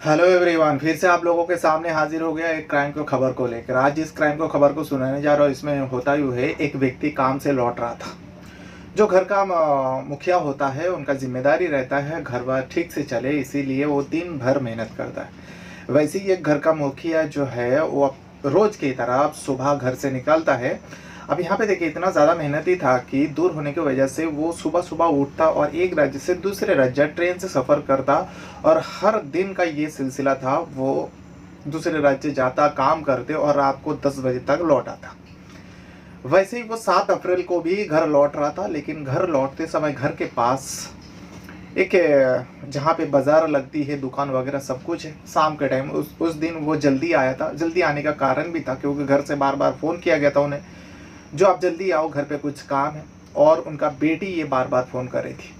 Hello everyone, फिर से आप लोगों के सामने हाजिर हो गया एक क्राइम को खबर को लेकर। आज जिस क्राइम को खबर को सुनाने जा रहा हूँ, इसमें होता यूँ है, एक व्यक्ति काम से लौट रहा था। जो घर का मुखिया होता है, उनका जिम्मेदारी रहता है घर बार ठीक से चले, इसीलिए वो दिन भर मेहनत करता है। वैसे ही एक घर का मुखिया जो है वो रोज की तरह सुबह घर से निकलता है। अब यहाँ पे देखिए, इतना ज़्यादा मेहनती था कि दूर होने की वजह से वो सुबह सुबह उठता और एक राज्य से दूसरे राज्य ट्रेन से सफ़र करता, और हर दिन का ये सिलसिला था। वो दूसरे राज्य जाता, काम करते और रात को 10 बजे तक लौट आता। वैसे ही वो 7 अप्रैल को भी घर लौट रहा था, लेकिन घर लौटते समय घर के पास एक जहाँ पे बाज़ार लगती है, दुकान वगैरह सब कुछ है, शाम के टाइम उस दिन वो जल्दी आया था। जल्दी आने का कारण भी था क्योंकि घर से बार बार फ़ोन किया गया था उन्हें, जो आप जल्दी आओ, घर पे कुछ काम है। और उनका बेटी ये बार बार फ़ोन कर रही थी।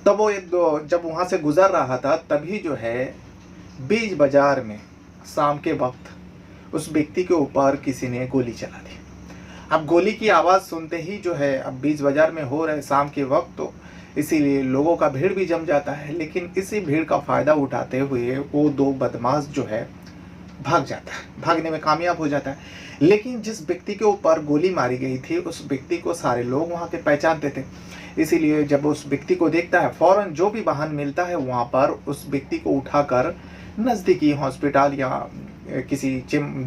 तब वो जब वहाँ से गुज़र रहा था, तभी जो है बीच बाज़ार में शाम के वक्त उस व्यक्ति के ऊपर किसी ने गोली चला दी। अब गोली की आवाज़ सुनते ही जो है, अब बीच बाज़ार में हो रहे शाम के वक्त, तो इसीलिए लोगों का भीड़ भी जम जाता है। लेकिन इसी भीड़ का फ़ायदा उठाते हुए वो 2 बदमाश जो है भाग जाता है, भागने में कामयाब हो जाता है। लेकिन जिस व्यक्ति के ऊपर गोली मारी गई थी, उस व्यक्ति को सारे लोग वहाँ के पहचानते थे। इसीलिए जब उस व्यक्ति को देखता है, फ़ौरन जो भी वाहन मिलता है वहाँ पर उस व्यक्ति को उठाकर नज़दीकी हॉस्पिटल या किसी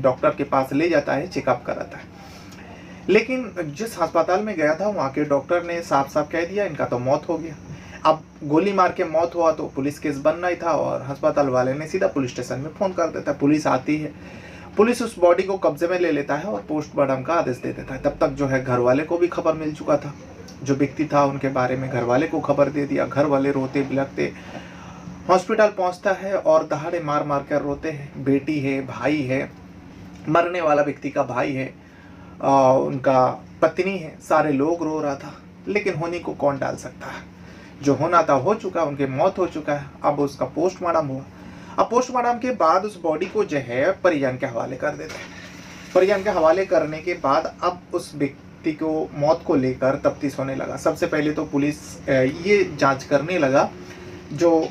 डॉक्टर के पास ले जाता है, चेकअप कराता है। लेकिन जिस अस्पताल में गया था, वहाँ के डॉक्टर ने साफ साफ कह दिया, इनका तो मौत हो गया। अब गोली मार के मौत हुआ तो पुलिस केस बनना ही था, और अस्पताल वाले ने सीधा पुलिस स्टेशन में फ़ोन कर देता है। पुलिस आती है, पुलिस उस बॉडी को कब्जे में ले लेता है और पोस्टमार्टम का आदेश दे देता है। तब तक जो है घर वाले को भी खबर मिल चुका था। जो व्यक्ति था उनके बारे में घर वाले को खबर दे दिया। घर वाले रोते बिलखते हॉस्पिटल पहुंचता है और दहाड़े मार मार कर रोते हैं। बेटी है, भाई है, मरने वाला व्यक्ति का भाई है, उनका पत्नी है, सारे लोग रो रहा था। लेकिन होने को कौन डाल सकता है? जो होना था हो चुका, उनकी मौत हो चुका है। अब उसका पोस्टमार्टम हुआ। अब पोस्टमार्टम के बाद उस बॉडी को जो है परिजन के हवाले कर देते हैं। परिजन के हवाले करने के बाद अब उस व्यक्ति को मौत को लेकर तफ्तीश होने लगा। सबसे पहले तो पुलिस ये जांच करने लगा, जो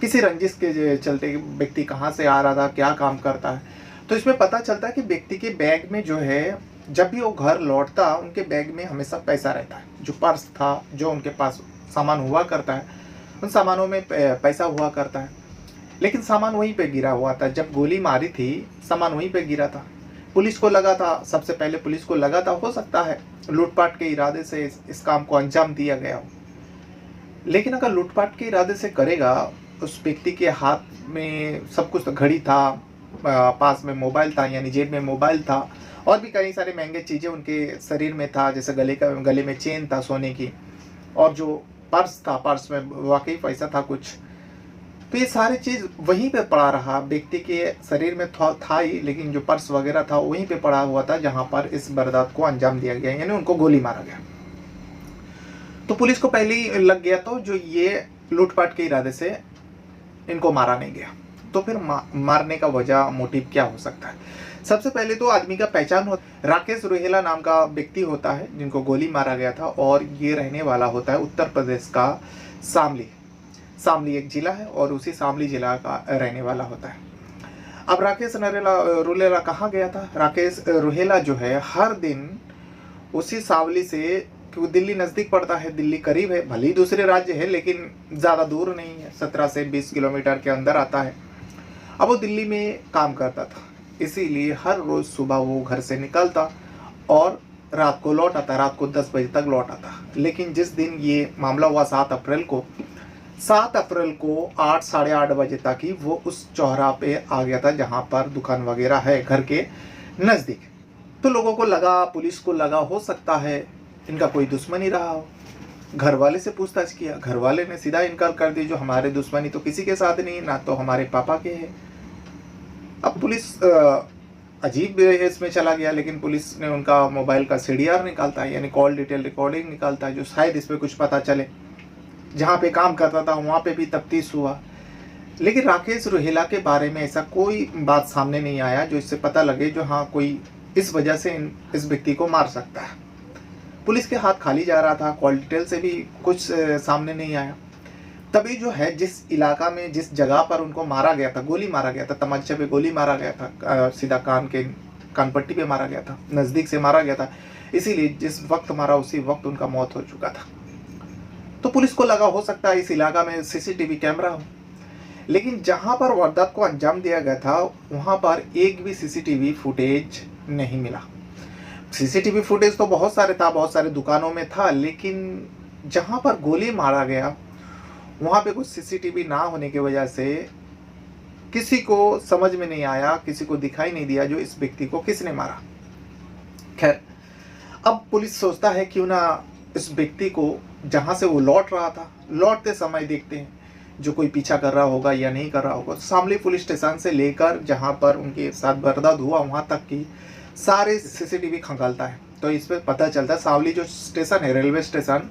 किसी रंजिश के चलते व्यक्ति कहाँ से आ रहा था, क्या काम करता है। तो इसमें पता चलता है कि व्यक्ति के बैग में जो है, जब भी वो घर लौटता, उनके बैग में हमेशा पैसा रहता है। जो पर्स था, जो उनके पास सामान हुआ करता है, उन सामानों में पैसा हुआ करता है। लेकिन सामान वहीं पे गिरा हुआ था। जब गोली मारी थी, सामान वहीं पे गिरा था। पुलिस को लगा था, सबसे पहले पुलिस को लगा था, हो सकता है लूटपाट के इरादे से इस काम को अंजाम दिया गया हो। लेकिन अगर लूटपाट के इरादे से करेगा, उस व्यक्ति के हाथ में सब कुछ, घड़ी था, पास में मोबाइल था, यानी जेब में मोबाइल था, और भी कई सारे महंगे चीज़ें उनके शरीर में था, जैसे गले में चेन था सोने की, और जो पर्स था, पर्स में वाकई पैसा था कुछ। तो ये सारी चीज़ वहीं पे पड़ा रहा। व्यक्ति के शरीर में था ही, लेकिन जो पर्स वगैरह था वहीं पे पड़ा हुआ था जहाँ पर इस वारदात को अंजाम दिया गया, यानी उनको गोली मारा गया। तो पुलिस को पहले ही लग गया तो जो ये लूटपाट के इरादे से इनको मारा नहीं गया। तो फिर मारने का वजह, मोटिव क्या हो सकता है? सबसे पहले तो आदमी का पहचान हो, राकेश रोहेला नाम का व्यक्ति होता है जिनको गोली मारा गया था, और ये रहने वाला होता है उत्तर प्रदेश का शामली। शामली एक जिला है और उसी शामली जिला का रहने वाला होता है। अब राकेश रोहेला कहाँ गया था? राकेश रोहेला जो है हर दिन उसी शामली से, क्योंकि दिल्ली नज़दीक पड़ता है, दिल्ली करीब है, भले ही दूसरे राज्य है लेकिन ज़्यादा दूर नहीं है, 17 से 20 किलोमीटर के अंदर आता है। अब वो दिल्ली में काम करता था, इसीलिए हर रोज़ सुबह वो घर से निकलता और रात को लौट आता, रात को 10 बजे तक लौट आता। लेकिन जिस दिन ये मामला हुआ 7 अप्रैल को 8 साढ़े 8 बजे तक ही वो उस चौराहा पे आ गया था जहाँ पर दुकान वगैरह है घर के नज़दीक। तो लोगों को लगा, पुलिस को लगा, हो सकता है इनका कोई दुश्मनी रहा हो। घर वाले से पूछताछ किया, घर वाले ने सीधा इनकार कर दिया, जो हमारे दुश्मनी तो किसी के साथ नहीं, ना तो हमारे पापा के है। अब पुलिस अजीब इसमें चला गया, लेकिन पुलिस ने उनका मोबाइल का CDR निकालता है, यानी कॉल डिटेल रिकॉर्डिंग निकालता है, जो शायद इस पर कुछ पता चले। जहाँ पे काम करता था वहाँ पे भी तफ्तीश हुआ, लेकिन राकेश रोहेला के बारे में ऐसा कोई बात सामने नहीं आया जो इससे पता लगे जो हाँ कोई इस वजह से इस व्यक्ति को मार सकता है। पुलिस के हाथ खाली जा रहा था, कॉल डिटेल से भी कुछ सामने नहीं आया। तभी जो है जिस इलाका में जिस जगह पर उनको मारा गया था, गोली मारा गया था, तमंचे पे गोली मारा गया था, सीधा कान पट्टी पे मारा गया था, नज़दीक से मारा गया था, इसीलिए जिस वक्त मारा उसी वक्त उनका मौत हो चुका था। तो पुलिस को लगा हो सकता है इस इलाका में सीसीटीवी कैमरा हो, लेकिन जहां पर वारदात को अंजाम दिया गया था वहां पर एक भी सीसीटीवी फुटेज नहीं मिला। सीसीटीवी फुटेज तो बहुत सारे था, बहुत सारे दुकानों में था, लेकिन जहां पर गोली मारा गया वहां पे कुछ सीसीटीवी ना होने की वजह से किसी को समझ में नहीं आया, किसी को दिखाई नहीं दिया जो इस व्यक्ति को किसने मारा। खैर, अब पुलिस सोचता है क्यों ना इस व्यक्ति को जहां से वो लौट रहा था, लौटते समय देखते हैं जो कोई पीछा कर रहा होगा या नहीं कर रहा होगा। शामली पुलिस स्टेशन से लेकर जहां पर उनके साथ वारदात हुआ वहां तक की सारे सीसीटीवी खंगालता है, तो इस पर पता चलता है शामली जो स्टेशन है, रेलवे स्टेशन,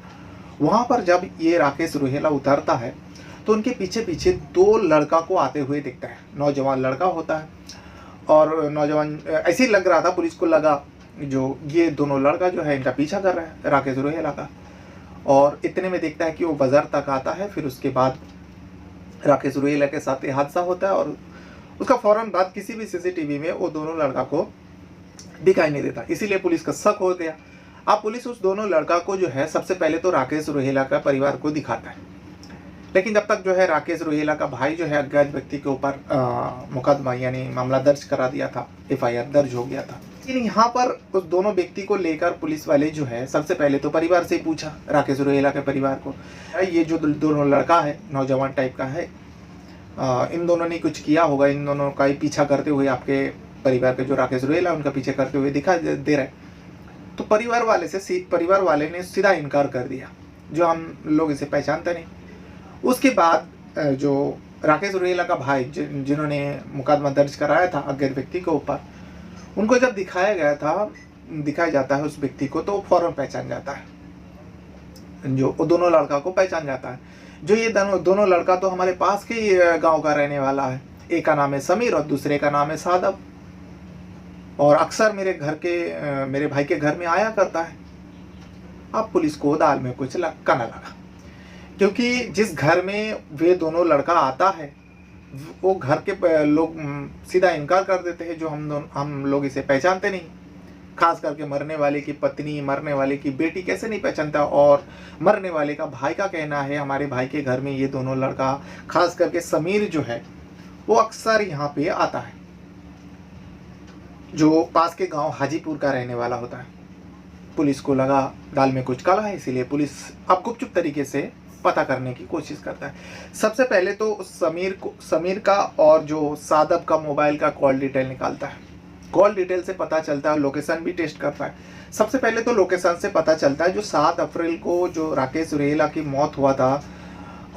वहां पर जब ये राकेश रुहेला उतरता है तो उनके पीछे पीछे 2 लड़का को आते हुए दिखता है। नौजवान लड़का होता है और नौजवान ऐसे ही लग रहा था, पुलिस को लगा जो ये दोनों लड़का जो है इनका पीछा कर रहा है राकेश रुहेला का, और इतने में देखता है कि वो बाजार तक आता है। फिर उसके बाद राकेश रुहेला के साथ ये हादसा होता है और उसका फौरन बाद किसी भी सीसीटीवी में वो दोनों लड़का को दिखाई नहीं देता, इसीलिए पुलिस का शक हो गया। अब पुलिस उस दोनों लड़का को जो है सबसे पहले तो राकेश रुहेला का परिवार को दिखाता है, लेकिन जब तक जो है राकेश रुहेला का भाई जो है अज्ञात व्यक्ति के ऊपर मुकदमा यानी मामला दर्ज करा दिया था, FIR दर्ज हो गया था। लेकिन यहाँ पर उस दोनों व्यक्ति को लेकर पुलिस वाले जो है सबसे पहले तो परिवार से ही पूछा, राकेश रुहेला के परिवार को, ये जो दोनों लड़का है नौजवान टाइप का है, इन दोनों ने कुछ किया होगा, इन दोनों का ही पीछा करते हुए आपके परिवार के जो राकेश रुहेला उनका पीछे करते हुए दिखा दे रहे। तो परिवार वाले ने सीधा इनकार कर दिया, जो हम लोग इसे पहचानते नहीं। उसके बाद जो राकेश रुहेला का भाई जिन्होंने मुकदमा दर्ज कराया था अज्ञात व्यक्ति के ऊपर, उनको जब दिखाया जाता है उस व्यक्ति को, तो फौरन पहचान जाता है, जो दोनों लड़का को पहचान जाता है। जो ये दोनों लड़का तो हमारे पास के गांव का रहने वाला है, एक का नाम है समीर और दूसरे का नाम है सादब, और अक्सर मेरे भाई के घर में आया करता है। अब पुलिस को दाल में कुछ काना लगा, क्योंकि जिस घर में वे दोनों लड़का आता है वो घर के लोग सीधा इनकार कर देते हैं, जो हम लोग इसे पहचानते नहीं। खास करके मरने वाले की पत्नी, मरने वाले की बेटी कैसे नहीं पहचानता, और मरने वाले का भाई का कहना है हमारे भाई के घर में ये दोनों लड़का, खास करके समीर जो है वो अक्सर यहाँ पे आता है, जो पास के गांव हाजीपुर का रहने वाला होता है। पुलिस को लगा दाल में कुछ काला है, इसीलिए पुलिस अब गुपचुप तरीके से पता करने की कोशिश करता है। सबसे पहले तो समीर का और जो सादब का मोबाइल का कॉल डिटेल निकालता है। कॉल डिटेल से पता चलता है, लोकेशन भी टेस्ट करता है। सबसे पहले तो लोकेशन से पता चलता है जो 7 अप्रैल को जो राकेश रुहेला की मौत हुआ था,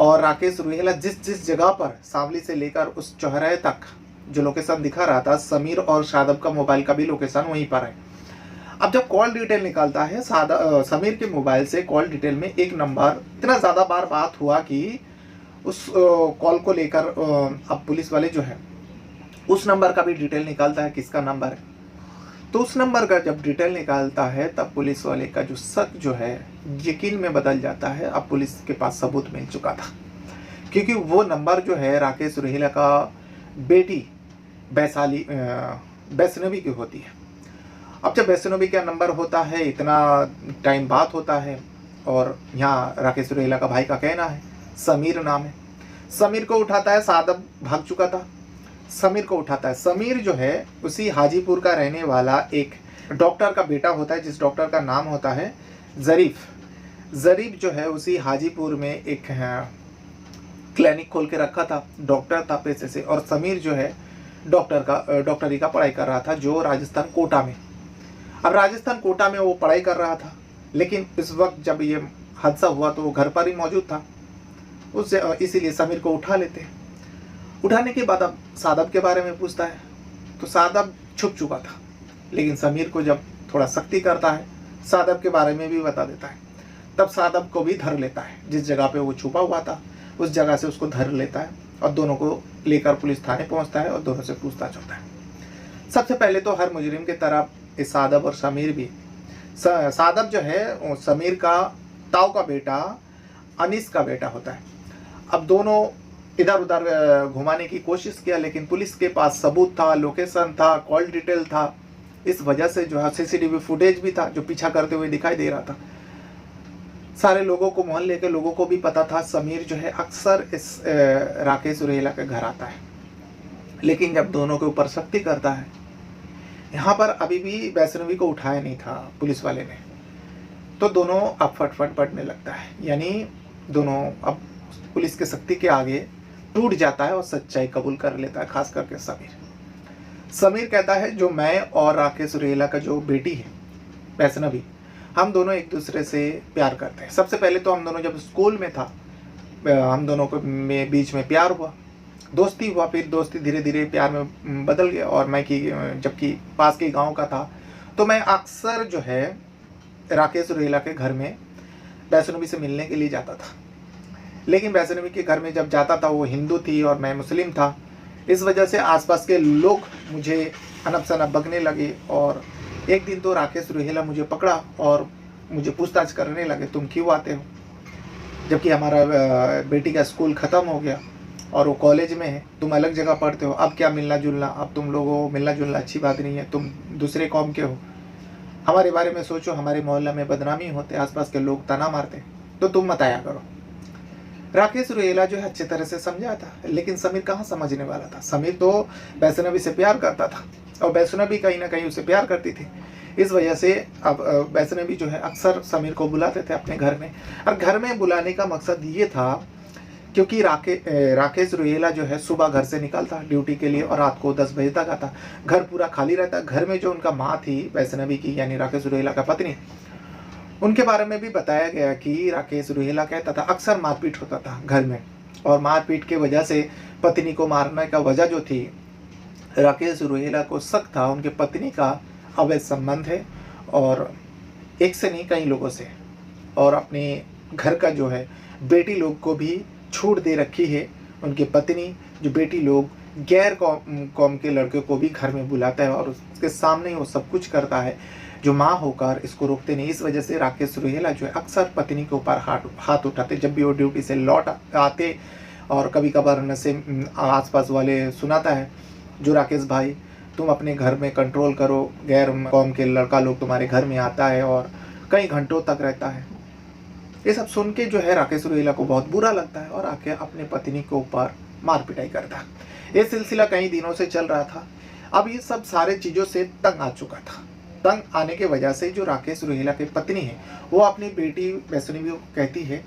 और राकेश रुहेला जिस जगह पर शामली से लेकर उस चौराहे तक जो लोकेशन दिखा रहा था, समीर और सादब का मोबाइल का भी लोकेशन वहीं पर है। अब जब कॉल डिटेल निकालता है समीर के मोबाइल से, कॉल डिटेल में एक नंबर इतना ज़्यादा बार बात हुआ कि उस कॉल को लेकर अब पुलिस वाले जो है उस नंबर का भी डिटेल निकालता है, किसका नंबर है। तो उस नंबर का जब डिटेल निकालता है तब पुलिस वाले का जो शक जो है यकीन में बदल जाता है। अब पुलिस के पास सबूत मिल चुका था, क्योंकि वो नंबर जो है राकेश रुहेला का बेटी वैष्णवी की होती है। अब जब वैष्णवी का नंबर होता है, इतना टाइम बात होता है, और यहाँ राकेश रुहेला का भाई का कहना है, समीर नाम है। समीर को उठाता है, सादब भाग चुका था, समीर को उठाता है। समीर जो है उसी हाजीपुर का रहने वाला एक डॉक्टर का बेटा होता है, जिस डॉक्टर का नाम होता है ज़रीफ। ज़रीफ जो है उसी हाजीपुर में एक क्लिनिक खोल के रखा था, डॉक्टर था पेशे से, और समीर जो है डॉक्टरी का पढ़ाई कर रहा था, जो राजस्थान कोटा में। अब राजस्थान कोटा में वो पढ़ाई कर रहा था, लेकिन इस वक्त जब ये हादसा हुआ तो वो घर पर ही मौजूद था, उससे इसीलिए समीर को उठा लेते हैं। उठाने के बाद अब सादब के बारे में पूछता है, तो सादब छुप चुका था, लेकिन समीर को जब थोड़ा सख्ती करता है सादब के बारे में भी बता देता है। तब सादब को भी धर लेता है, जिस जगह पे वो छुपा हुआ था उस जगह से उसको धर लेता है, और दोनों को लेकर पुलिस थाने पहुंचता है और दोनों से पूछताछ होता है। सबसे पहले तो हर मुजरिम की तरह इस सादब और समीर भी, सादब जो है समीर का ताऊ का बेटा, अनीस का बेटा होता है। अब दोनों इधर उधर घुमाने की कोशिश किया, लेकिन पुलिस के पास सबूत था, लोकेशन था, कॉल डिटेल था। इस वजह से जो है सीसीटीवी फुटेज भी था जो पीछा करते हुए दिखाई दे रहा था। सारे लोगों को, मोहल्ले के लोगों को भी पता था समीर जो है अक्सर इस राकेश सुरेला के घर आता है। लेकिन जब दोनों के ऊपर सख्ती करता है, यहाँ पर अभी भी वैष्णवी को उठाया नहीं था पुलिस वाले ने, तो दोनों अब फटफट पड़ने लगता है। यानी दोनों अब पुलिस के सख्ती के आगे टूट जाता है और सच्चाई कबूल कर लेता है, खास करके समीर कहता है जो मैं और राकेश सुरेला का जो बेटी है वैष्णवी, हम दोनों एक दूसरे से प्यार करते हैं। सबसे पहले तो हम दोनों जब स्कूल में था, हम दोनों को बीच में प्यार हुआ, दोस्ती हुआ, फिर दोस्ती धीरे धीरे प्यार में बदल गया। और मैं जबकि पास के गांव का था, तो मैं अक्सर जो है राकेश सुरेला के घर में वैष्णवी से मिलने के लिए जाता था। लेकिन वैष्णवी के घर में जब जाता था, वो हिंदू थी और मैं मुस्लिम था। इस वजह से आसपास के लोग मुझे अनब शनब बकने लगे। और एक दिन तो राकेश सुरेला मुझे पकड़ा और मुझे पूछताछ करने लगे, तुम क्यों आते हो, जबकि हमारा बेटी का स्कूल ख़त्म हो गया और वो कॉलेज में है, तुम अलग जगह पढ़ते हो, अब क्या मिलना जुलना, अब तुम लोगों मिलना जुलना अच्छी बात नहीं है, तुम दूसरे कौम के हो, हमारे बारे में सोचो, हमारे मोहल्ला में बदनामी होते, आसपास के लोग तना मारते, तो तुम मत आया करो। राकेश सुरेला जो है अच्छी तरह से समझा था, लेकिन समीर कहाँ समझने वाला था। समीर तो वैष्णवी से प्यार करता था और वैष्णवी कहीं ना कहीं उसे प्यार करती थी। इस वजह से अब वैष्णवी जो है अक्सर समीर को बुलाते थे अपने घर में। और घर में बुलाने का मकसद ये था क्योंकि राकेश सुरेला जो है सुबह घर से निकलता ड्यूटी के लिए और रात को 10 बजे तक आता। घर पूरा खाली रहता। घर में जो उनका माँ थी वैष्णवी की, यानी राकेश सुरेला का पत्नी, उनके बारे में भी बताया गया कि राकेश सुरेला कहता था अक्सर मारपीट होता था घर में, और मारपीट के वजह से पत्नी को मारने का वजह जो थी, राकेश सुरेला को शक था उनके पत्नी का अवैध संबंध है, और एक से नहीं कई लोगों से, और अपने घर का जो है बेटी लोग को भी छूट दे रखी है। उनके पत्नी जो बेटी लोग गैर कौम के लड़के को भी घर में बुलाता है और उसके सामने वो सब कुछ करता है, जो माँ होकर इसको रोकते नहीं। इस वजह से राकेश सुरेला जो है अक्सर पत्नी के ऊपर हाथ उठाते जब भी वो ड्यूटी से लौट आते। और कभी कभार नशे आसपास वाले सुनाता है, जो राकेश भाई तुम अपने घर में कंट्रोल करो, गैर कौम के लड़का लोग तुम्हारे घर में आता है और कई घंटों तक रहता है। ये सब सुन के जो है राकेश सुरेला को बहुत बुरा लगता है और आके अपने पत्नी के ऊपर मार पिटाई करता है। ये सिलसिला कई दिनों से चल रहा था। अब ये सब सारे चीज़ों से तंग आ चुका था। तंग आने की वजह से जो राकेश सुरेला की पत्नी है वो अपनी बेटी वैष्णवी को कहती है,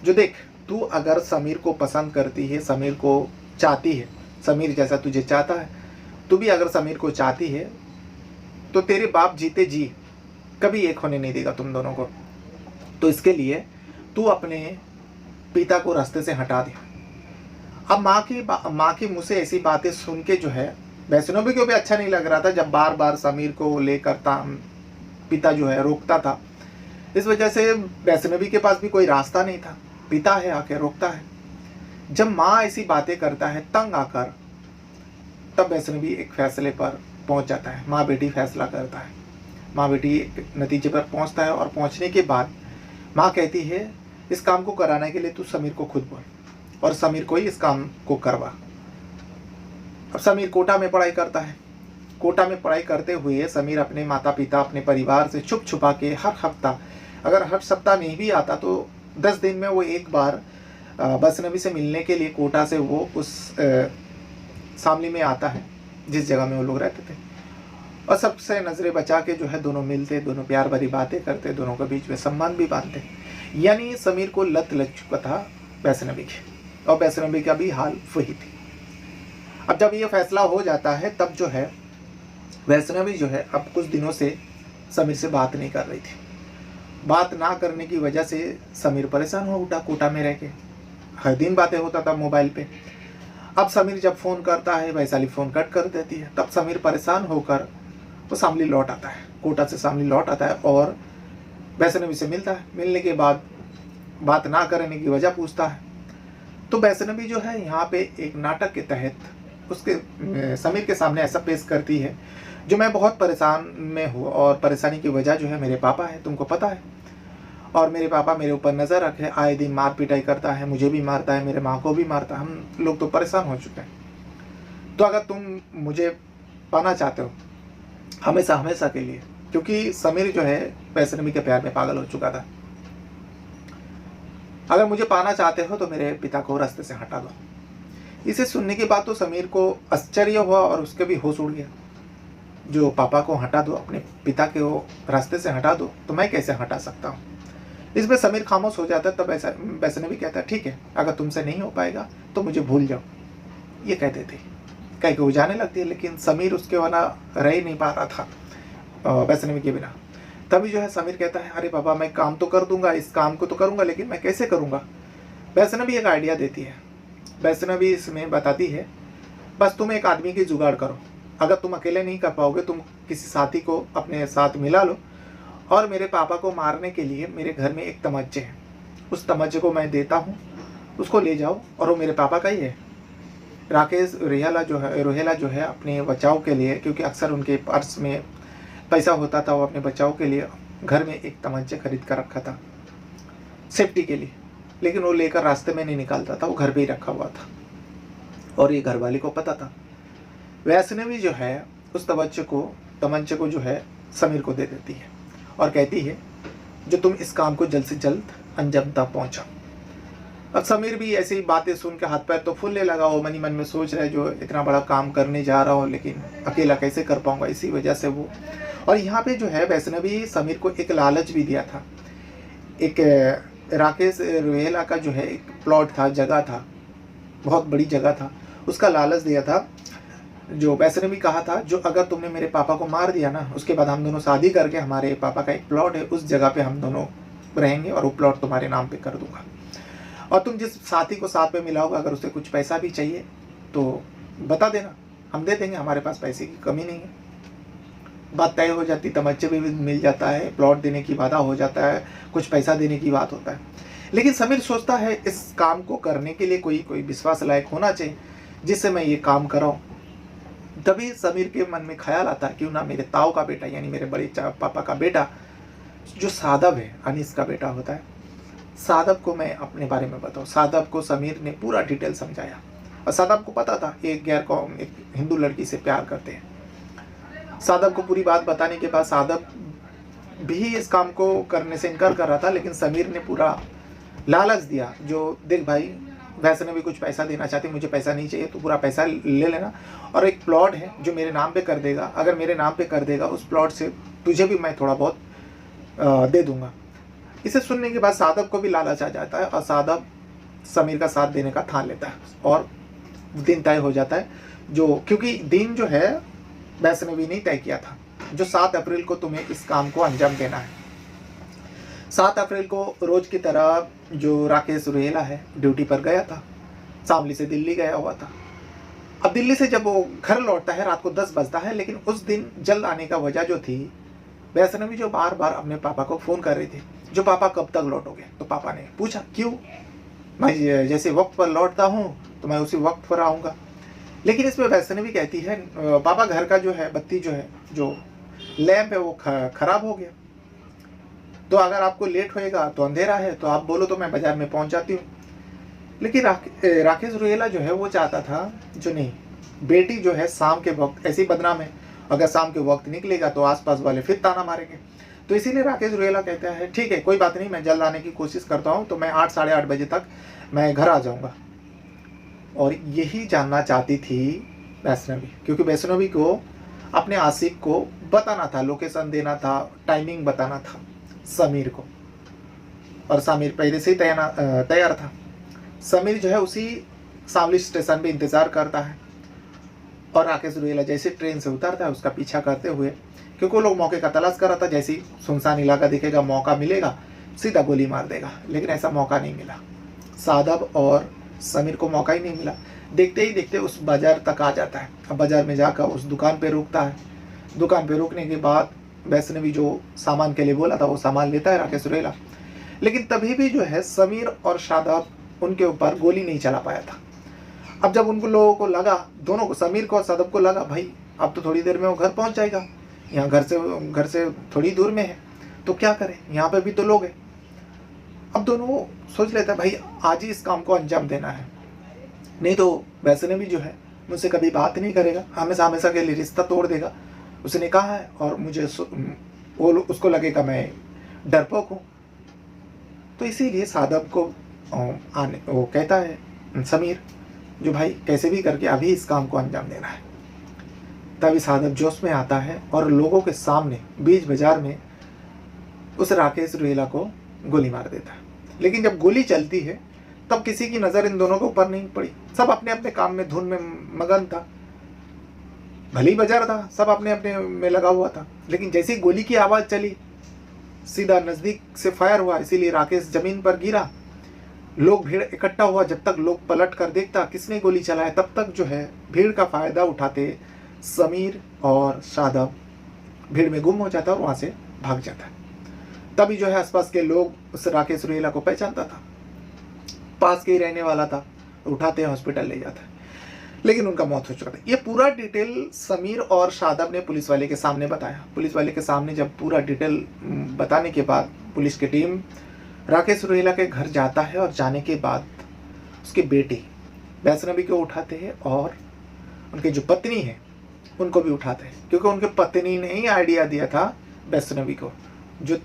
जो देख तू अगर समीर को पसंद करती है, समीर को चाहती है, समीर जैसा तुझे चाहता है, तू भी अगर समीर को चाहती है तो तेरे बाप जीते जी कभी एक होने नहीं देगा तुम दोनों को। तो इसके लिए तू अपने पिता को रास्ते से हटा दे। अब माँ की मुँह से ऐसी बातें सुन के जो है वैष्णवी को भी अच्छा नहीं लग रहा था, जब बार बार समीर को लेकर पिता जो है रोकता था। इस वजह से वैष्णवी के पास भी कोई रास्ता नहीं था, पिता है आके रोकता है। जब माँ ऐसी बातें करता है तंग आकर, तब वैष्णवी एक फैसले पर पहुंच जाता है। माँ बेटी फैसला करता है, माँ बेटी एक नतीजे पर पहुंचता है और पहुंचने के बाद माँ कहती है इस काम को कराने के लिए तू समीर को खुद बोल और समीर को ही इस काम को करवा। अब समीर कोटा में पढ़ाई करता है। कोटा में पढ़ाई करते हुए समीर अपने माता पिता, अपने परिवार से छुप छुपा के हर हफ्ता, अगर हर सप्ताह नहीं भी आता तो 10 दिन में वो एक बार वैष्णवी से मिलने के लिए कोटा से वो उस शामली में आता है जिस जगह में वो लोग रहते थे, और सबसे नज़रें बचा के जो है दोनों मिलते, दोनों प्यार भरी बातें करते, दोनों के बीच में संबंध भी बांधते। यानी समीर को लत लग चुका था वैष्णवी की, और वैष्णवी का भी हाल वही थी। अब जब ये फैसला हो जाता है तब जो है वैष्णवी जो है अब कुछ दिनों से समीर से बात नहीं कर रही थी। बात ना करने की वजह से समीर परेशान हो उठा। कोटा में रह के हर दिन बातें होता था मोबाइल पे। अब समीर जब फ़ोन करता है वैशाली फ़ोन कट कर देती है। तब समीर परेशान होकर वो शामली लौट आता है, कोटा से शामली लौट आता है और वैष्णवी से मिलता है। मिलने के बाद बात ना करने की वजह पूछता है, तो वैष्णवी जो है यहाँ पे एक नाटक के तहत उसके समीर के सामने ऐसा पेश करती है, जो मैं बहुत परेशान में हूँ और परेशानी की वजह जो है मेरे पापा है, तुमको पता है। और मेरे पापा मेरे ऊपर नज़र रखे, आए दिन मार पिटाई करता है, मुझे भी मारता है, मेरे माँ को भी मारता है। हम लोग तो परेशान हो चुके हैं। तो अगर तुम मुझे पाना चाहते हो हमेशा हमेशा के लिए, क्योंकि समीर जो है वैष्णवी के प्यार में पागल हो चुका था, अगर मुझे पाना चाहते हो तो मेरे पिता को रास्ते से हटा दो। इसे सुनने के बाद तो समीर को आश्चर्य हुआ और उसके भी होश उड़ गया। जो पापा को हटा दो, अपने पिता के वो रास्ते से हटा दो, तो मैं कैसे हटा सकता हूँ। इसमें समीर खामोश हो जाता है। तब ऐसा वैष्णवी कहता है, ठीक है, अगर तुमसे नहीं हो पाएगा तो मुझे भूल जाओ। ये कहते थे, कह के वो जाने लगती है। लेकिन समीर उसके वाला रह ही नहीं पा रहा था वैष्णवी के बिना। तभी जो है समीर कहता है, अरे बाबा मैं काम तो कर दूंगा, इस काम को तो करूंगा, लेकिन मैं कैसे करूंगा। वैष्णवी एक आइडिया देती है। वैष्णवी इसमें बताती है, बस तुम एक आदमी की जुगाड़ करो। अगर तुम अकेले नहीं कर पाओगे, तुम किसी साथी को अपने साथ मिला लो और मेरे पापा को मारने के लिए मेरे घर में एक तमज्जे है, उस तमज्जे को मैं देता हूँ, उसको ले जाओ। और वो मेरे पापा का ही है। राकेश रोहेला जो है अपने बचाव के लिए, क्योंकि अक्सर उनके पर्स में पैसा होता था, वो अपने बचाव के लिए घर में एक तमंचे खरीद कर रखा था सेफ्टी के लिए। लेकिन वो लेकर रास्ते में नहीं निकालता था, वो घर पे ही रखा हुआ था और ये घर वाले को पता था। वैष्णवी जो है उस तमंचे को जो है समीर को दे देती है और कहती है, जो तुम इस काम को जल्द से जल्द अंजाम तक पहुँचाओ। अब समीर भी ऐसी बातें सुन के हाथ पैर तो फूलने लगा। वो मन ही मन में सोच रहा है, जो इतना बड़ा काम करने जा रहा हूँ लेकिन अकेला कैसे कर पाऊंगा, इसी वजह से वो। और यहाँ पे जो है वैष्णवी समीर को एक लालच भी दिया था। एक राकेश रोहेला का जो है एक प्लॉट था, जगह था, बहुत बड़ी जगह था, उसका लालच दिया था। जो वैष्णवी कहा था, जो अगर तुमने मेरे पापा को मार दिया ना, उसके बाद हम दोनों शादी करके, हमारे पापा का एक प्लॉट है, उस जगह पे हम दोनों रहेंगे और वो प्लॉट तुम्हारे नाम पे कर दूंगा। और तुम जिस साथी को साथ में मिलाओगे, अगर उसे कुछ पैसा भी चाहिए तो बता देना, हम दे देंगे, हमारे पास पैसे की कमी नहीं है। बात तय हो जाती, तमच्चे भी मिल जाता है, प्लॉट देने की वादा हो जाता है, कुछ पैसा देने की बात होता है। लेकिन समीर सोचता है इस काम को करने के लिए कोई विश्वास लायक होना चाहिए जिससे मैं ये काम कराऊँ। तभी समीर के मन में ख्याल आता है, क्यों ना मेरे ताऊ का बेटा, यानी मेरे बड़े पापा का बेटा जो सादब है, अनीस का बेटा होता है, सादब को मैं अपने बारे में बताऊँ। सादब को समीर ने पूरा डिटेल समझाया और सादब को पता था एक हिंदू लड़की से प्यार करते हैं। सादब को पूरी बात बताने के बाद सादब भी इस काम को करने से इनकार कर रहा था, लेकिन समीर ने पूरा लालच दिया, जो देख भाई वैष्णवी कुछ पैसा देना चाहती, मुझे पैसा नहीं चाहिए, तो पूरा पैसा ले लेना और एक प्लॉट है जो मेरे नाम पे कर देगा, अगर मेरे नाम पे कर देगा उस प्लॉट से तुझे भी मैं थोड़ा बहुत दे दूंगा। इसे सुनने के बाद सादब को भी लालच आ जाता है और सादब समीर का साथ देने का ठान लेता है और दिन तय हो जाता है। क्योंकि दिन जो है वैष्णवी ने तय किया था, जो 7 अप्रैल को तुम्हें इस काम को अंजाम देना है। 7 अप्रैल को रोज की तरह जो राकेश रोहेला है ड्यूटी पर गया था, शामली से दिल्ली गया हुआ था। अब दिल्ली से जब वो घर लौटता है रात को 10 बजता है, लेकिन उस दिन जल्द आने का वजह जो थी, वैष्णवी जो बार बार अपने पापा को फ़ोन कर रही थी, जो पापा कब तक लौटोगे। तो पापा ने पूछा, क्यों, मैं जैसे वक्त पर लौटता हूँ तो मैं उसी वक्त पर आऊँगा। लेकिन इसमें वैष्णवी कहती है, पापा घर का जो है बत्ती जो लैंप है वो खराब हो गया, तो अगर आपको लेट होएगा तो अंधेरा है, तो आप बोलो तो मैं बाजार में पहुंच जाती हूँ। लेकिन राकेश रोहेला जो है वो चाहता था, जो नहीं, बेटी जो है शाम के वक्त ऐसी बदनाम है, अगर शाम के वक्त निकलेगा तो आसपास वाले फिर ताना मारेंगे। तो इसीलिए राकेश रोहेला कहता है, ठीक है कोई बात नहीं, मैं जल्द आने की कोशिश करता हूँ, तो मैं 8 साढ़े 8 बजे तक मैं घर आ जाऊँगा। और यही जानना चाहती थी वैष्णवी, क्योंकि वैष्णवी को अपने आशिक को बताना था, लोकेशन देना था, टाइमिंग बताना था समीर को, और समीर पहले से ही तैयार था। समीर जो है उसी शामली स्टेशन पे इंतज़ार करता है और राकेश रोहेला जैसे ट्रेन से उतरता है उसका पीछा करते हुए, क्योंकि वो लोग मौके का तलाश कर रहा था, जैसे ही सुनसान इलाका दिखेगा, मौका मिलेगा, सीधा गोली मार देगा। लेकिन ऐसा मौका नहीं मिला, सादब और समीर को मौका ही नहीं मिला। देखते ही देखते उस बाज़ार तक आ जाता है। अब बाज़ार में जाकर उस दुकान पे रुकता है। दुकान पे रुकने के बाद वैष्णवी जो सामान के लिए बोला था वो सामान लेता है राकेश रोहेला। लेकिन तभी भी जो है समीर और सादब उनके ऊपर गोली नहीं चला पाया था। अब जब उनको लोगों को लगा, दोनों को, समीर को और सादब को लगा, भाई अब तो थोड़ी देर में वो घर पहुंच जाएगा, यहाँ घर से थोड़ी दूर में है, तो क्या करें, यहाँ पे भी तो लोग हैं। अब दोनों सोच लेता है भाई आज ही इस काम को अंजाम देना है, नहीं तो वैसे भी जो है मुझसे कभी बात नहीं करेगा, हमेशा हमेशा के लिए रिश्ता तोड़ देगा। उसने कहा है और मुझे वो उसको लगेगा मैं डरपोक हूँ। तो इसीलिए सादब को आने वो कहता है समीर जो भाई कैसे भी करके अभी इस काम को अंजाम देना है। तभी सादब जोश में आता है और लोगों के सामने बीच बाजार में उस राकेश रुहेला को गोली मार देता है। लेकिन जब गोली चलती है तब किसी की नज़र इन दोनों के ऊपर नहीं पड़ी, सब अपने अपने काम में धुन में मगन था। भली बाजार था, सब अपने अपने में लगा हुआ था। लेकिन जैसे ही गोली की आवाज़ चली सीधा नज़दीक से फायर हुआ, इसीलिए राकेश जमीन पर गिरा। लोग भीड़ इकट्ठा हुआ, जब तक लोग पलट कर देखता किसने गोली चलाया तब तक जो है भीड़ का फ़ायदा उठाते समीर और सादब भीड़ में गुम हो जाता और वहाँ से भाग जाता है। तभी जो है आसपास के लोग उस राकेश रुहेला को पहचानता था, पास के ही रहने वाला था, उठाते हैं हॉस्पिटल ले जाता है, लेकिन उनका मौत हो चुका था। ये पूरा डिटेल समीर और शादाब ने पुलिस वाले के सामने बताया। पुलिस वाले के सामने जब पूरा डिटेल बताने के बाद पुलिस की टीम राकेश रुहेला के घर जाता है और जाने के बाद उसकी बेटी वैष्णवी को उठाते हैं और उनकी जो पत्नी है उनको भी उठाते हैं, क्योंकि उनके पत्नी ने ही आइडिया दिया था वैष्णवी को, जो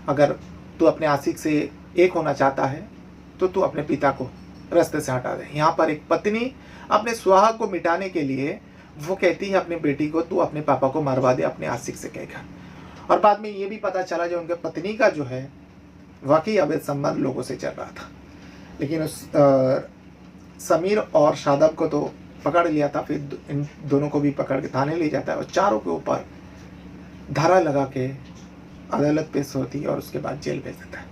अगर तू अपने आशिक से एक होना चाहता है तो तू अपने पिता को रास्ते से हटा दे। यहाँ पर एक पत्नी अपने सुहाग को मिटाने के लिए वो कहती है अपनी बेटी को तू अपने पापा को मरवा दे अपने आशिक से कहकर। और बाद में ये भी पता चला जो उनके पत्नी का जो है वाकई अवैध संबंध लोगों से चल रहा था। लेकिन उस समीर और शादाब को तो पकड़ लिया था, फिर इन दोनों को भी पकड़ के थाने ले जाता है और चारों के ऊपर धारा लगा के अदालत पेश होती है और उसके बाद जेल भेज देता है।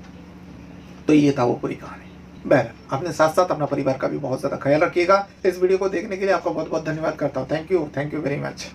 तो ये था वो पूरी कहानी। बहरहाल अपने साथ साथ अपना परिवार का भी बहुत ज़्यादा ख्याल रखिएगा। इस वीडियो को देखने के लिए आपका बहुत बहुत धन्यवाद करता हूँ। Thank you very much.